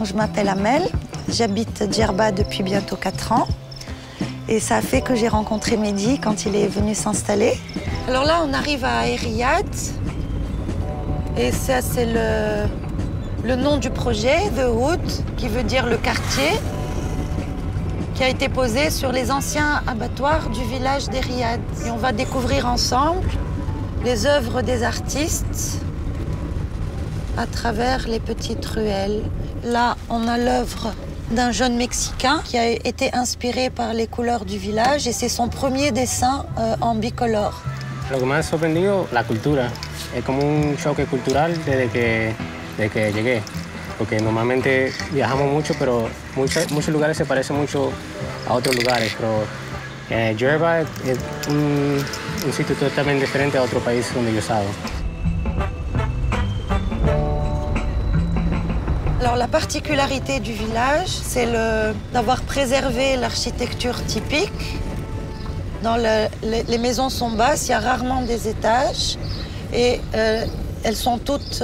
Je m'appelle Amel, j'habite Djerba depuis bientôt 4 ans. Et ça a fait que j'ai rencontré Mehdi quand il est venu s'installer. Alors là, on arrive à Eriyad. Et ça, c'est le nom du projet, The Hood, qui veut dire le quartier, qui a été posé sur les anciens abattoirs du village d'Eriyad. Et on va découvrir ensemble les œuvres des artistes à travers les petites ruelles. Là, on a l'œuvre d'un jeune Mexicain qui a été inspiré par les couleurs du village et c'est son premier dessin en bicolore. Lo que me ha sorprendido, la cultura. Es como un choque cultural desde que llegué. Porque normalmente viajamos mucho, pero muchos lugares se parecen mucho a otros lugares. Pero Djerba es un sitio totalmente diferente a otro país donde yo he estado. Alors la particularité du village, c'est d'avoir préservé l'architecture typique. Les maisons sont basses, il y a rarement des étages. Et elles sont toutes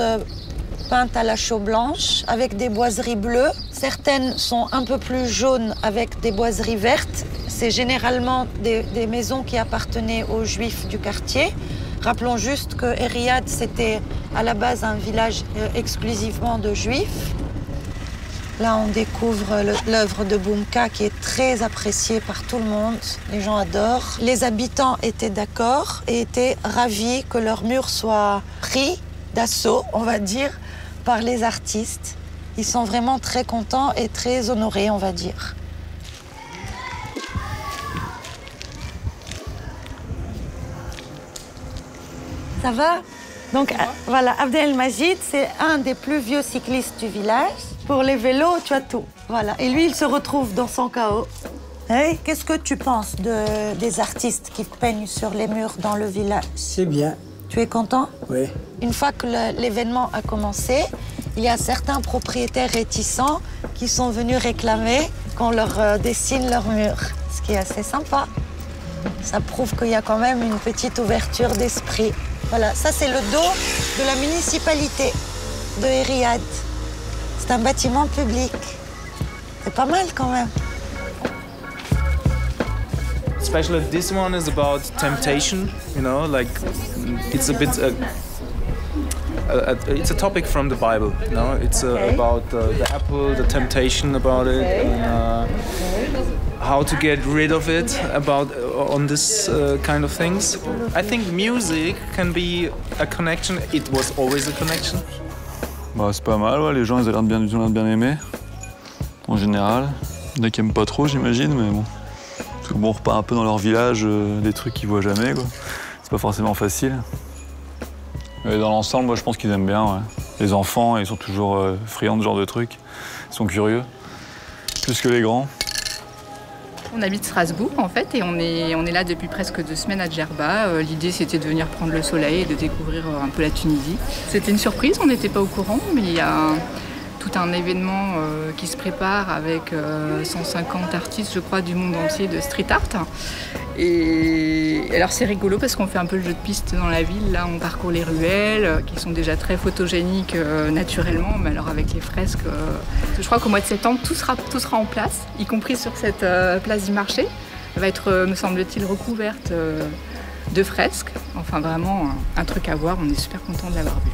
peintes à la chaux blanche, avec des boiseries bleues. Certaines sont un peu plus jaunes, avec des boiseries vertes. C'est généralement des maisons qui appartenaient aux Juifs du quartier. Rappelons juste que Eriyad, c'était à la base un village exclusivement de Juifs. Là, on découvre l'œuvre de Boumka qui est très appréciée par tout le monde. Les gens adorent. Les habitants étaient d'accord et étaient ravis que leurs murs soient pris d'assaut, on va dire, par les artistes. Ils sont vraiment très contents et très honorés, on va dire. Ça va? Donc voilà, Abdelmajid, c'est un des plus vieux cyclistes du village. Pour les vélos, tu as tout. Voilà. Et lui, il se retrouve dans son chaos. Hey, qu'est-ce que tu penses des artistes qui peignent sur les murs dans le village? C'est bien. Tu es content? Oui. Une fois que l'événement a commencé, il y a certains propriétaires réticents qui sont venus réclamer qu'on leur dessine leurs murs, ce qui est assez sympa. Ça prouve qu'il y a quand même une petite ouverture d'esprit. Voilà, ça c'est le dos de la municipalité de Eriyad. C'est un bâtiment public. C'est pas mal quand même. Especially this one is about temptation, you know, like it's a bit it's a topic from the Bible, you know. It's about the apple, the temptation about it, and how to get rid of it, on this kind of things. I think music can be a connection. It was always a connection. Bah, c'est pas mal, ouais. Les gens ils ont l'air de bien aimer, en général. Il y en a qui aiment pas trop, j'imagine, mais bon. Parce que bon, on repart un peu dans leur village, des trucs qu'ils voient jamais, quoi. C'est pas forcément facile. Mais dans l'ensemble, moi je pense qu'ils aiment bien, ouais. Les enfants, ils sont toujours friands de ce genre de trucs. Ils sont curieux, plus que les grands. On habite Strasbourg en fait et on est là depuis presque 2 semaines à Djerba. L'idée c'était de venir prendre le soleil et de découvrir un peu la Tunisie. C'était une surprise, on n'était pas au courant, mais il y a tout un événement qui se prépare avec 150 artistes je crois du monde entier de street art. Et alors c'est rigolo parce qu'on fait un peu le jeu de piste dans la ville. Là on parcourt les ruelles qui sont déjà très photogéniques naturellement, mais alors avec les fresques. Je crois qu'au mois de septembre tout sera en place, y compris sur cette place du marché. Elle va être, me semble-t-il, recouverte de fresques. Enfin vraiment un truc à voir, on est super contents de l'avoir vu.